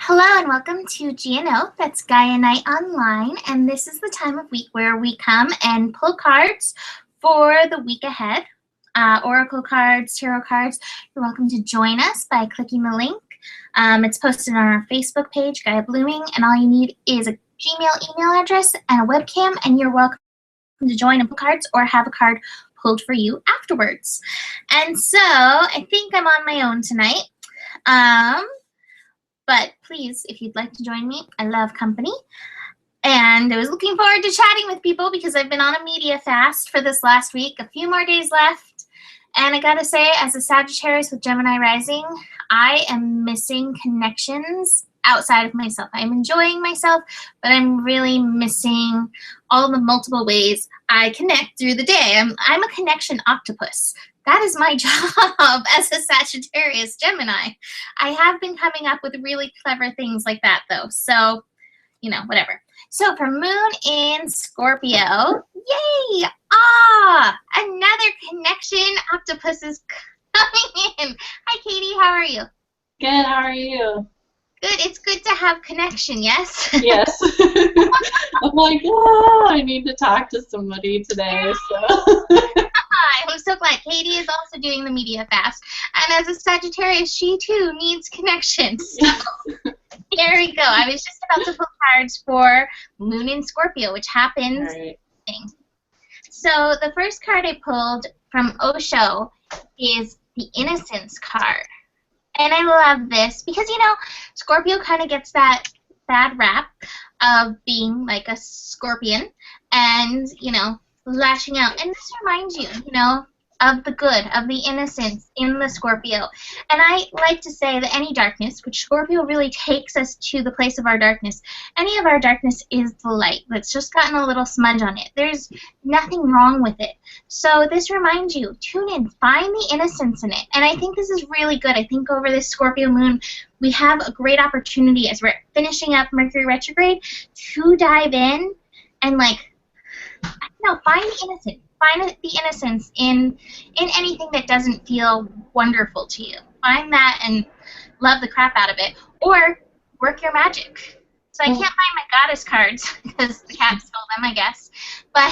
Hello and welcome to GNO, that's Gaia Night Online, and this is the time of week where we come and pull cards for the week ahead. Oracle cards, tarot cards. You're welcome to join us by clicking the link. It's posted on our Facebook page, Gaia Blooming, and all you need is a Gmail email address and a webcam, and you're welcome to join and pull cards or have a card pulled for you afterwards. And so I think I'm on my own tonight. But please, if you'd like to join me, I love company. And I was looking forward to chatting with people because I've been on a media fast for this last week. A few more days left. And I gotta say, as a Sagittarius with Gemini rising, I am missing connections outside of myself. I'm enjoying myself, but I'm really missing all the multiple ways I connect through the day. I'm a connection octopus. That is my job as a Sagittarius Gemini. I have been coming up with really clever things like that, though. So, you know, whatever. So for Moon in Scorpio, yay! Another connection octopus is coming in. Hi, Katie. How are you? Good. How are you? Good. It's good to have connection, yes? Yes. I'm like, I need to talk to somebody today. So. I'm so glad. Katie is also doing the media fast. And as a Sagittarius, she too needs connections. So here we go. I was just about to pull cards for Moon in Scorpio, which happens. Right. So the first card I pulled from Osho is the Innocence card. And I love this because, you know, Scorpio kind of gets that bad rap of being like a scorpion and, you know, lashing out. And this reminds you, you know, of the good, of the innocence in the Scorpio. And I like to say that any darkness, which Scorpio really takes us to the place of our darkness, any of our darkness is the light that's just gotten a little smudge on it. There's nothing wrong with it. So this reminds you, tune in, find the innocence in it. And I think this is really good. I think over this Scorpio moon, we have a great opportunity as we're finishing up Mercury retrograde to dive in and, like, find the innocence. Find the innocence in anything that doesn't feel wonderful to you. Find that and love the crap out of it. Or work your magic. So I can't find my goddess cards because the cat stole them, I guess. But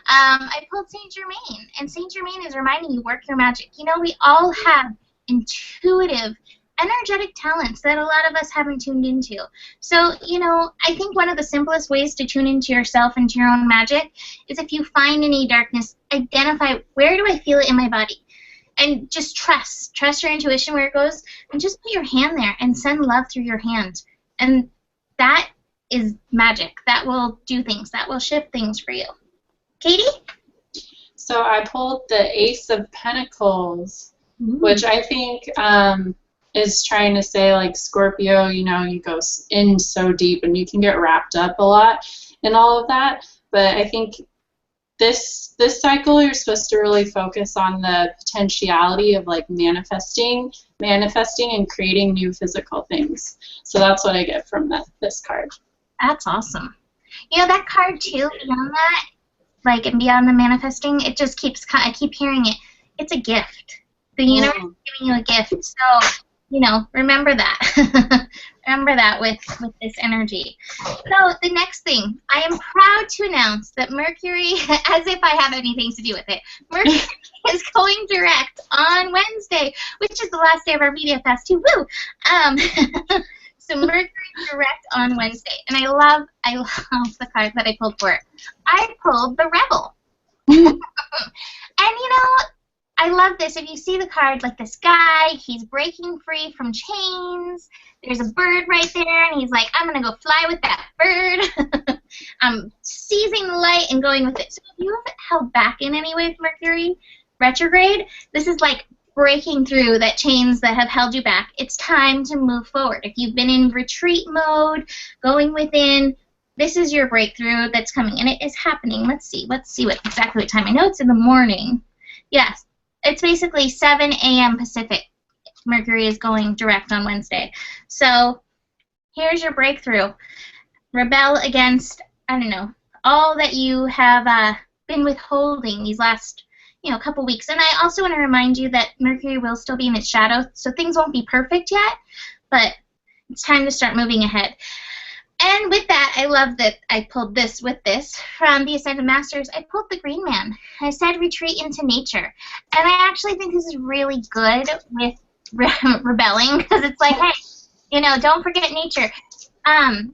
I pulled Saint Germain. And Saint Germain is reminding you, work your magic. You know, we all have intuitive energetic talents that a lot of us haven't tuned into. So, you know, I think one of the simplest ways to tune into yourself and to your own magic is if you find any darkness, identify where do I feel it in my body? And just trust your intuition where it goes, and just put your hand there and send love through your hand. And that is magic. That will do things. That will shift things for you. Katie? So I pulled the Ace of Pentacles, which I think is trying to say, like, Scorpio, you know, you go in so deep and you can get wrapped up a lot in all of that. But I think this cycle you're supposed to really focus on the potentiality of, like, manifesting and creating new physical things. So that's what I get from this card. That's awesome. You know, that card too, beyond that, like, and beyond the manifesting, it just keeps, I keep hearing it. It's a gift. The universe is giving you a gift. So, you know, remember that. Remember that with this energy. So the next thing, I am proud to announce that Mercury, as if I have anything to do with it, Mercury is going direct on Wednesday, which is the last day of our media fast too. Woo! So Mercury direct on Wednesday, and I love the card that I pulled for it. I pulled the Rebel. And you know, I love this. If you see the card, like, this guy, he's breaking free from chains. There's a bird right there, and he's like, I'm going to go fly with that bird. I'm seizing the light and going with it. So if you have held back in any way with Mercury retrograde, this is like breaking through that chains that have held you back. It's time to move forward. If you've been in retreat mode, going within, this is your breakthrough that's coming, and it is happening. Let's see exactly what time. I know it's in the morning. Yes. It's basically 7 a.m. Pacific. Mercury is going direct on Wednesday. So here's your breakthrough. Rebel against, I don't know, all that you have been withholding these last, you know, couple weeks. And I also want to remind you that Mercury will still be in its shadow, so things won't be perfect yet. But It's time to start moving ahead. And with that, I love that I pulled this with this from the Ascended Masters. I pulled the Green Man. I said retreat into nature. And I actually think this is really good with rebelling, because it's like, hey, you know, don't forget nature.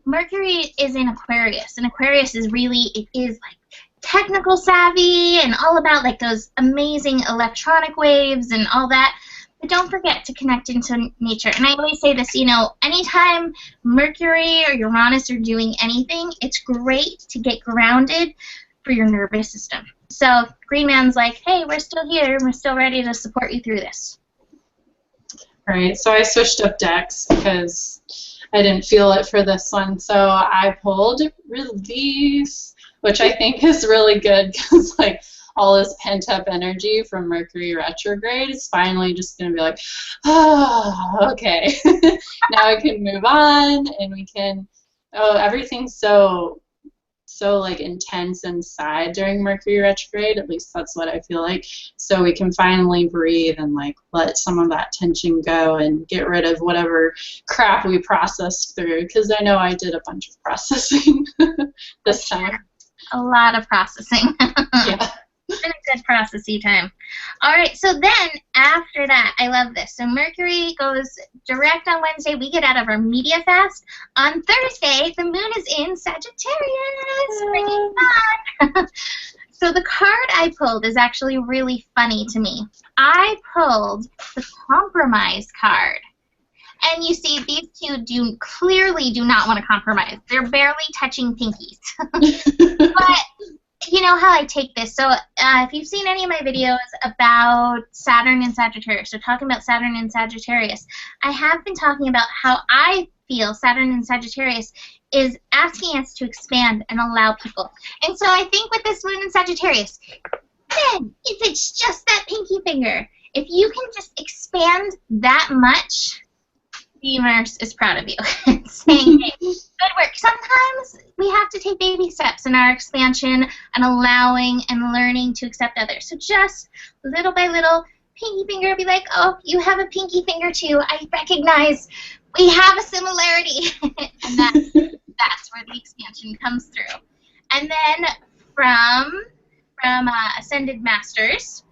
Mercury is in Aquarius, and Aquarius is really, it is like technical savvy and all about like those amazing electronic waves and all that. But don't forget to connect into nature. And I always say this, you know, anytime Mercury or Uranus are doing anything, it's great to get grounded for your nervous system. So Green Man's like, hey, we're still here. We're still ready to support you through this. Right, so I switched up decks because I didn't feel it for this one. So I pulled Release, which I think is really good because, like, all this pent-up energy from Mercury retrograde is finally just going to be like, oh, okay. Now we can move on, and we can, everything's so like intense inside during Mercury retrograde, at least that's what I feel like. So we can finally breathe and like let some of that tension go and get rid of whatever crap we processed through, because I know I did a bunch of processing this time. A lot of processing. Yeah. It's been a good processy time. All right, so then after that, I love this. So Mercury goes direct on Wednesday. We get out of our media fast. On Thursday, the moon is in Sagittarius. Pretty fun. So the card I pulled is actually really funny to me. I pulled the Compromise card. And you see, these two clearly do not want to compromise. They're barely touching pinkies. But you know how I take this. So if you've seen any of my videos about Saturn and Sagittarius, or talking about Saturn and Sagittarius, I have been talking about how I feel Saturn and Sagittarius is asking us to expand and allow people. And so I think with this moon in Sagittarius, then if it's just that pinky finger, if you can just expand that much, the universe is proud of you. Saying, hey, good work. Sometimes we have to take baby steps in our expansion and allowing and learning to accept others. So just little by little, pinky finger, be like, oh, you have a pinky finger too. I recognize we have a similarity. And that's where the expansion comes through. And then from Ascended Masters,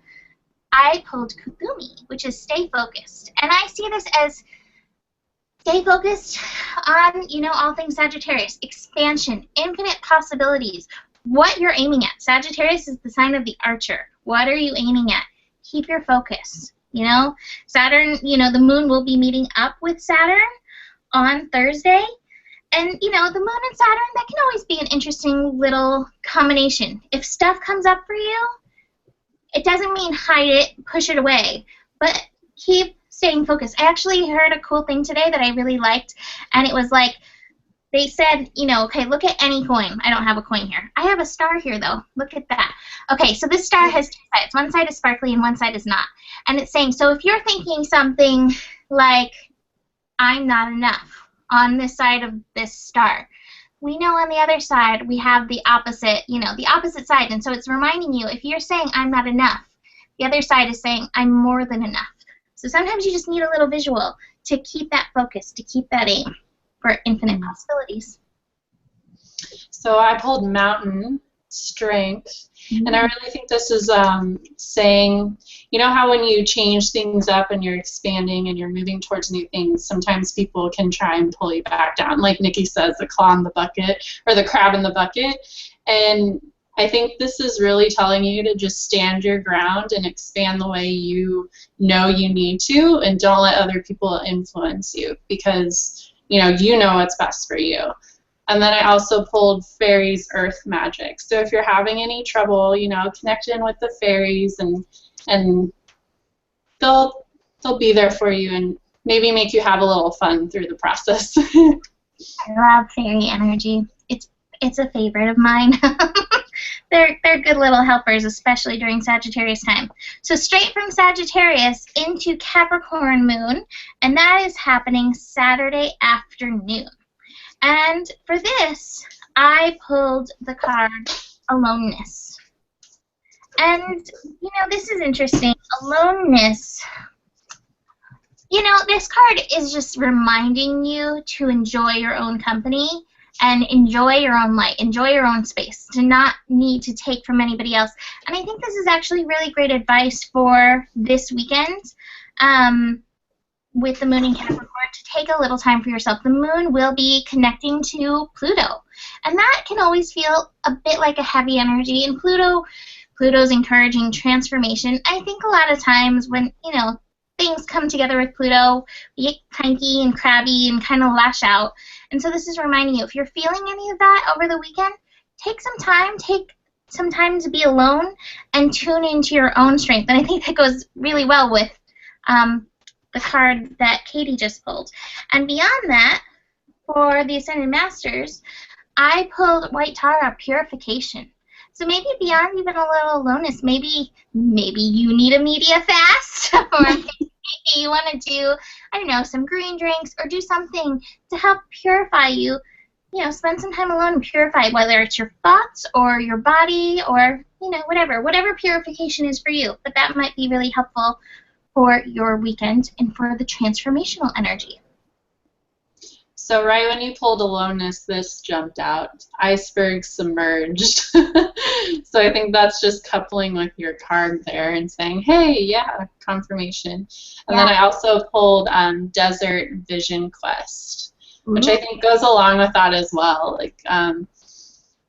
I pulled Kugumi, which is stay focused. And I see this as stay focused on, you know, all things Sagittarius. Expansion, infinite possibilities. What you're aiming at. Sagittarius is the sign of the archer. What are you aiming at? Keep your focus. You know, Saturn, you know, the moon will be meeting up with Saturn on Thursday. And, you know, the moon and Saturn, that can always be an interesting little combination. If stuff comes up for you, it doesn't mean hide it, push it away, but keep staying focused. I actually heard a cool thing today that I really liked, and it was like, they said, you know, okay, look at any coin. I don't have a coin here. I have a star here, though. Look at that. Okay, so this star has two sides. One side is sparkly and one side is not. And it's saying, so if you're thinking something like, I'm not enough on this side of this star, we know on the other side we have the opposite, you know, the opposite side. And so it's reminding you, if you're saying I'm not enough, the other side is saying I'm more than enough. So sometimes you just need a little visual to keep that focus, to keep that aim for infinite possibilities. So I pulled Mountain, Strength, and I really think this is saying, you know how when you change things up and you're expanding and you're moving towards new things, sometimes people can try and pull you back down. Like Nikki says, the claw in the bucket, or the crab in the bucket. And I think this is really telling you to just stand your ground and expand the way you know you need to, and don't let other people influence you, because you know what's best for you. And then I also pulled Fairies, Earth, Magic. So if you're having any trouble, you know, connect in with the fairies, and they'll be there for you and maybe make you have a little fun through the process. I love fairy energy. It's a favorite of mine. They're good little helpers, especially during Sagittarius time. So straight from Sagittarius into Capricorn moon, and that is happening Saturday afternoon. And for this, I pulled the card Aloneness. And, you know, this is interesting. Aloneness, You know, this card is just reminding you to enjoy your own company and enjoy your own light, enjoy your own space, to not need to take from anybody else. And I think this is actually really great advice for this weekend with the moon in Capricorn, to take a little time for yourself. The moon will be connecting to Pluto, and that can always feel a bit like a heavy energy. And Pluto's encouraging transformation. I think a lot of times when, things come together with Pluto, we get cranky and crabby and kind of lash out. And so this is reminding you, if you're feeling any of that over the weekend, take some time to be alone and tune into your own strength. And I think that goes really well with the card that Katie just pulled. And beyond that, for the Ascended Masters, I pulled White Tara, Purification. So maybe beyond even a little aloneness, maybe you need a media fast, or maybe you want to do, I don't know, some green drinks, or do something to help purify you. Spend some time alone and purify, whether it's your thoughts or your body or, whatever purification is for you. But that might be really helpful for your weekend and for the transformational energy. So right when you pulled aloneness, this jumped out. Iceberg submerged. So I think that's just coupling with your card there and saying, hey, yeah, confirmation. And then I also pulled Desert Vision Quest, which I think goes along with that as well. Like,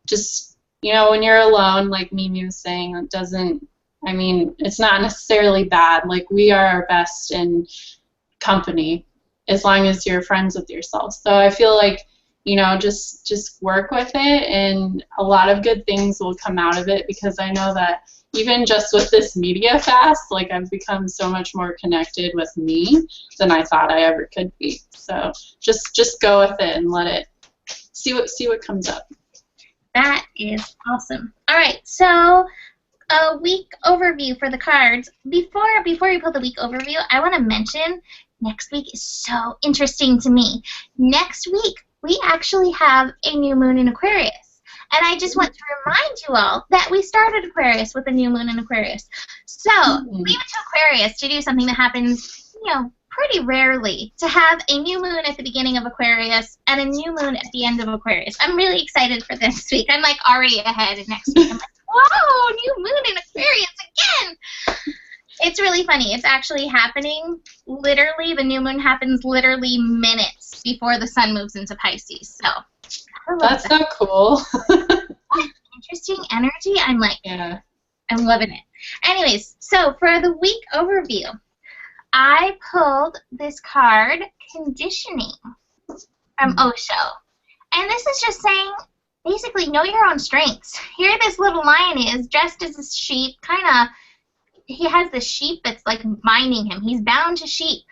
just, when you're alone, like Mimi was saying, it's not necessarily bad. Like, we are our best in company, as long as you're friends with yourself. So I feel like, just work with it, and a lot of good things will come out of it, because I know that even just with this media fast, like, I've become so much more connected with me than I thought I ever could be. So just go with it and let it see what comes up. That is awesome. All right, so a week overview for the cards. Before we pull the week overview, I want to mention next week is so interesting to me. Next week, we actually have a new moon in Aquarius. And I just want to remind you all that we started Aquarius with a new moon in Aquarius. So leave it to Aquarius to do something that happens, pretty rarely, to have a new moon at the beginning of Aquarius and a new moon at the end of Aquarius. I'm really excited for this week. I'm like already ahead, and next week I'm like, whoa, new moon in Aquarius again. It's really funny. It's actually happening literally, the new moon happens literally minutes before the sun moves into Pisces. So that's so cool. Interesting energy. I'm like, I'm loving it. Anyways, so for the week overview, I pulled this card, Conditioning, from Osho. And this is just saying, basically, know your own strengths. Here this little lion is, dressed as a sheep, he has the sheep that's like binding him. He's bound to sheep,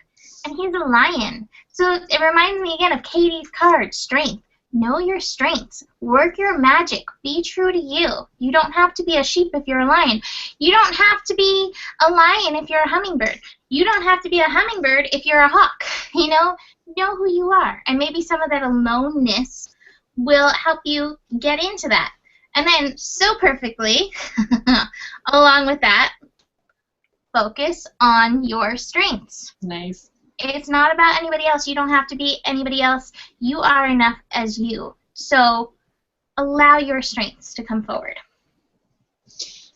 and he's a lion. So it reminds me again of Katie's card, Strength. Know your strengths. Work your magic. Be true to you. You don't have to be a sheep if you're a lion. You don't have to be a lion if you're a hummingbird. You don't have to be a hummingbird if you're a hawk. Know who you are. And maybe some of that aloneness will help you get into that. And then, so perfectly, along with that, focus on your strengths. Nice. It's not about anybody else. You don't have to be anybody else. You are enough as you. So allow your strengths to come forward.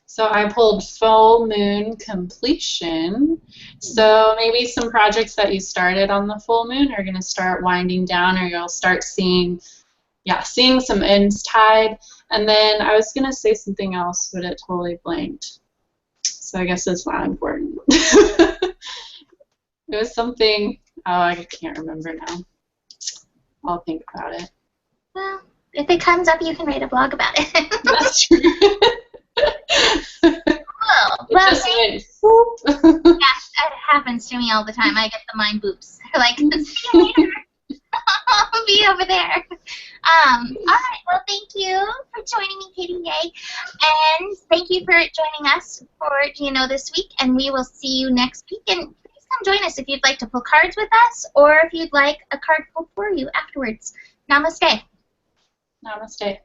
So I pulled Full Moon Completion. So maybe some projects that you started on the full moon are going to start winding down, or you'll start seeing some ends tied. And then I was going to say something else, but it totally blanked. So I guess it's not important. It was something, I can't remember now. I'll think about it. Well, if it comes up, you can write a blog about it. That's true. Cool. Well, that happens to me all the time. I get the mind boops. Like, see you later. I'll be over there. All right. Well, thank you for joining me, Katie Yay. And thank you for joining us for GNO this week. And we will see you next week. And please come join us if you'd like to pull cards with us, or if you'd like a card pulled for you afterwards. Namaste. Namaste.